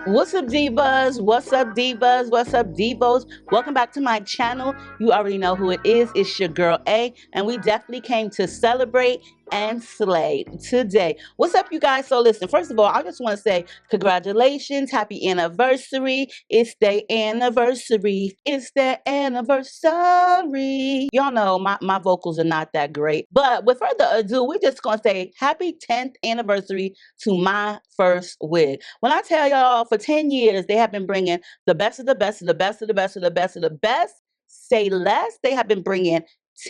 What's up, divas? What's up, divas? What's up, divos? Welcome back to my channel. You already know who it is. It's your girl A, and we definitely came to celebrate and slay today. What's up, you guys? So listen, first of all, I just want to say congratulations, happy anniversary. It's their anniversary. It's their anniversary. Y'all know my vocals are not that great, but with further ado, we're just gonna say happy 10th anniversary to My First Wig. When I tell y'all, for 10 years they have been bringing the best of the best of the best of the best of the best of the best. Say less. They have been bringing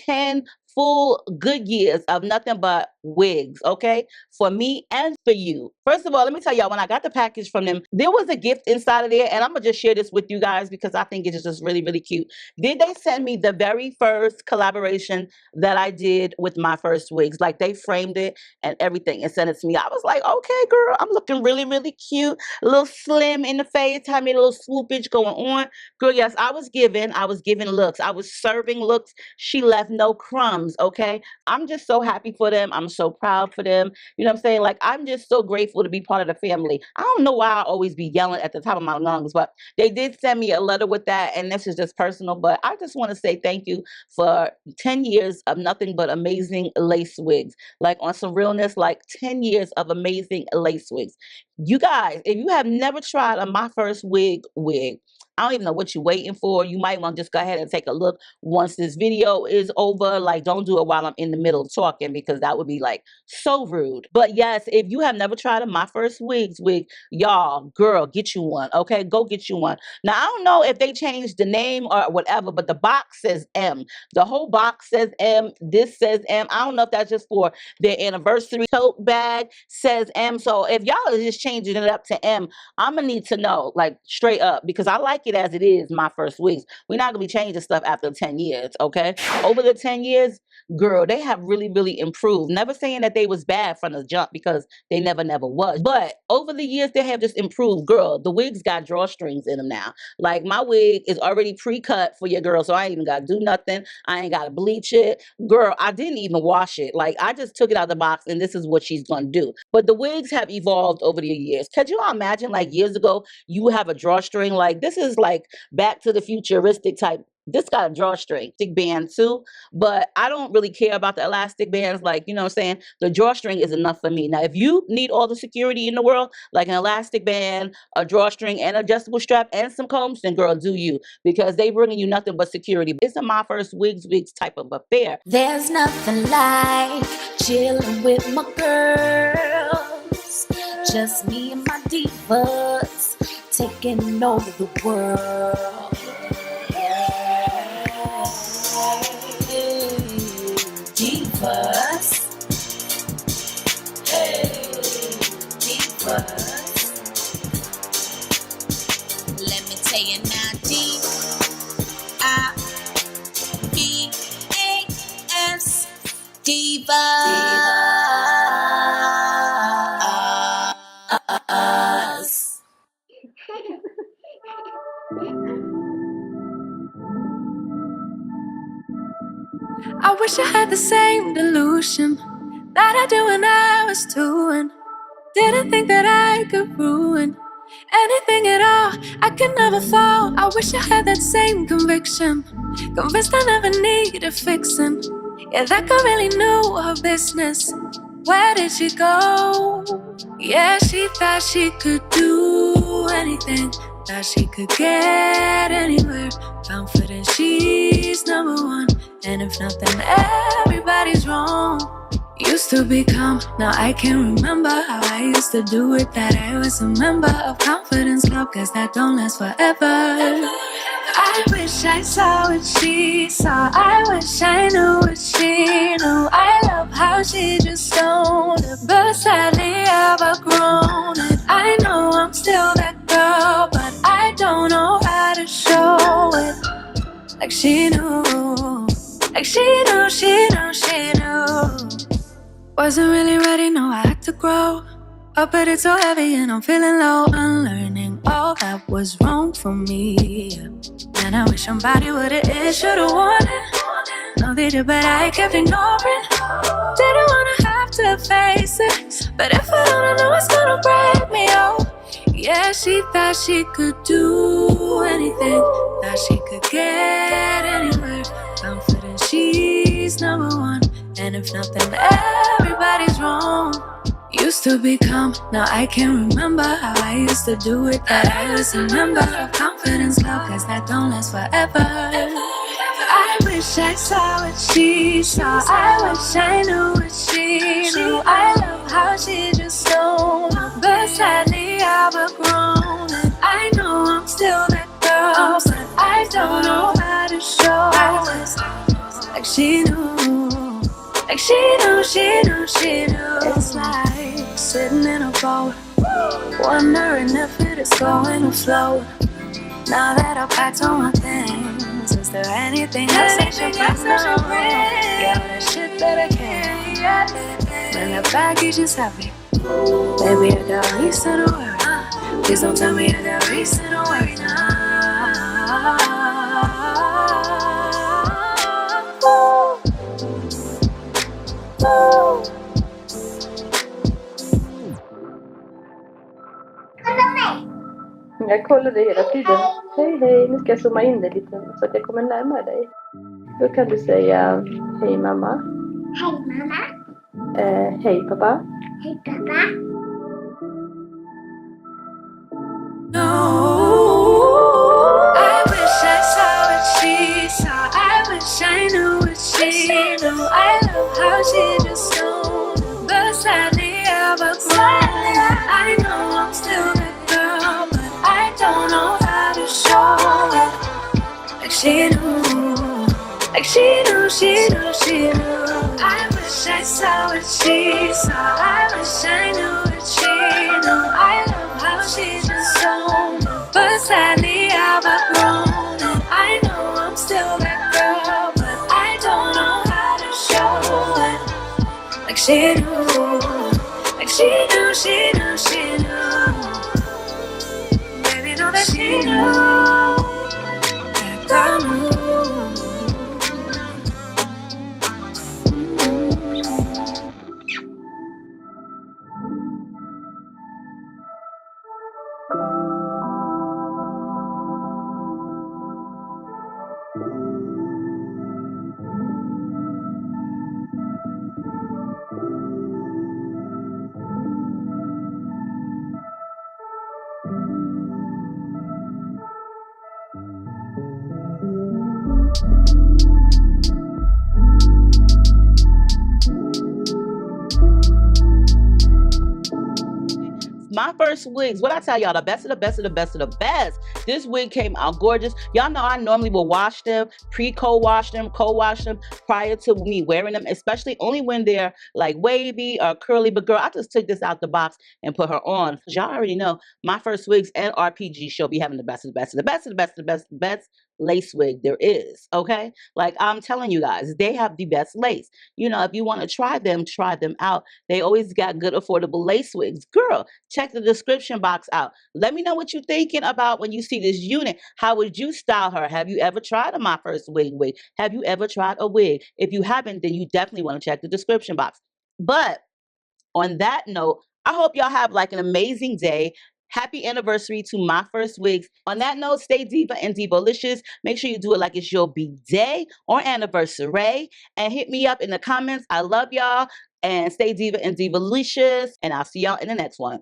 10 full good years of nothing but wigs, okay, for me and for you. First of all, let me tell y'all, when I got the package from them, there was a gift inside of there, and I'm gonna just share this with you guys because I think it's just really, really cute. Did they send me the very first collaboration that I did with My First Wigs? Like, they framed it and everything and sent it to me. I was like, okay, girl, I'm looking really, really cute, a little slim in the face, had me a little swoopage going on. Girl, yes, I was giving looks. I was serving looks. She left no crumbs, okay? I'm just so happy for them. I'm so proud for them. You know what I'm saying? Like, I'm just so grateful to be part of the family. I don't know why I always be yelling at the top of my lungs, but they did send me a letter with that, and this is just personal, but I just want to say thank you for 10 years of nothing but amazing lace wigs. Like, on some realness, like 10 years of amazing lace wigs. You guys, if you have never tried a My First Wig, I don't even know what you're waiting for. You might want to just go ahead and take a look once this video is over. Like, don't do it while I'm in the middle of talking because that would be like so rude. But yes, if you have never tried a My First Wigs wig, y'all, girl, get you one, okay? Go get you one. Now, I don't know if they changed the name or whatever, but the box says M. The whole box says M. This says M. I don't know if that's just for their anniversary tote bag says M. So if y'all are just changing it up to M, I'm gonna need to know, like, straight up, because I like it as it is. My First Wigs. We're not gonna be changing stuff after 10 years, okay? Over the 10 years, girl, they have really, really improved. Never saying that they was bad from the jump because they never was. But over the years, they have just improved. Girl, the wigs got drawstrings in them now. Like, my wig is already pre-cut for your girl, so I ain't even gotta do nothing. I ain't gotta bleach it. Girl, I didn't even wash it. Like, I just took it out of the box, and this is what she's gonna do. But the wigs have evolved over the years. Could you imagine, like, years ago, you have a drawstring? Like, this is like Back to the Futuristic type. This got a drawstring, stick band too, but I don't really care about the elastic bands. Like, you know what I'm saying? The drawstring is enough for me. Now, if you need all the security in the world, like an elastic band, a drawstring, and adjustable strap, and some combs, then girl, do you, because they bringing you nothing but security. It's a My First Wigs type of affair. There's nothing like chilling with my girls, just me and my divas, taking over the world. Divas, hey, divas. Let me tell you now, D-I-V-A-S, divas. I wish I had the same delusion that I do when I was 2 and didn't think that I could ruin anything at all. I could never fall. I wish I had that same conviction, convinced I never needed fixing. Yeah, that girl really knew her business. Where did she go? Yeah, she thought she could do anything, thought she could get anywhere. Confident she's number one, and if nothing, everybody's wrong. Used to be calm, now I can't remember how I used to do it. That I was a member of Confidence Club, cause that don't last forever. I wish I saw what she saw, I wish I knew what she knew. I love how she just owned it, but sadly I've outgrown it. I know I'm still that girl, but I don't know how to show it. Like she knew, like she knew, she knew, she knew. Wasn't really ready, no, I had to grow up, but it's so heavy and I'm feeling low. Unlearning all that was wrong for me, and I wish somebody would've should've warned it. No, they did, but I kept ignoring. Didn't wanna have to face it, but if I don't, I know it's gonna break me, oh. Yeah, that she thought she could do anything, thought she could get anywhere. Confident she's number one, and if nothing, everybody's wrong. Used to be calm, now I can't remember how I used to do it. That I was a member of confidence club, cause that don't last forever. I wish I saw what she saw, I wish I knew what she knew. I love how she just don't know, but sadly I've outgrown it. I know I'm still that girl, but I don't know how to show it. Like she knew, like she knew, she knew, she knew. It's like sitting in a boat, wondering if it is going to flow. Now that I've packed all my things, is there anything else I should bring? Yeah, all the shit that I can. When the baggage is heavy, baby, I got reason to worry. Please don't tell me I got reason to worry now. Jag kollar dig hela tiden. Hej, hej. Nu ska jag zooma in dig lite så att jag kommer närmare dig. Då kan du säga hej mamma. Hej mamma. Hej pappa. Hej pappa. No, I wish I saw what she saw, I wish I knew what she knew. I love how she just don't know, but sadly I've outgrown it. I know I'm still that girl, but I don't know how to show it. Like she knew, like she knew, she knew, she knew. I wish I saw what she saw, I wish I knew what she knew. I love how she just don't know, but sadly I've outgrown it. I know I'm still that girl, but I don't know how to show it. Like she knew, like she knew, she knew, she knew. Baby, know that she knew, that girl knew. My first wigs, what I tell y'all, the best of the best of the best of the best. This wig came out gorgeous. Y'all know I normally will wash them, co-wash them prior to me wearing them, especially only when they're like wavy or curly. But girl, I just took this out the box and put her on. Y'all already know my first wigs and RPG show be having the best of the best of the best of the best of the best of the best lace wig there is. Okay, like I'm telling you guys, they have the best lace. You know, if you want to try them out. They always got good affordable lace wigs. Girl, check the description box out. Let me know what you're thinking about when you see this unit. How would you style her? Have you ever tried a My First Wig wig? Have you ever tried a wig? If you haven't, then you definitely want to check the description box. But on that note, I hope y'all have like an amazing day. Happy anniversary to My First Wigs. On that note, stay diva and divalicious. Make sure you do it like it's your big day or anniversary. And hit me up in the comments. I love y'all. And stay diva and divalicious. And I'll see y'all in the next one.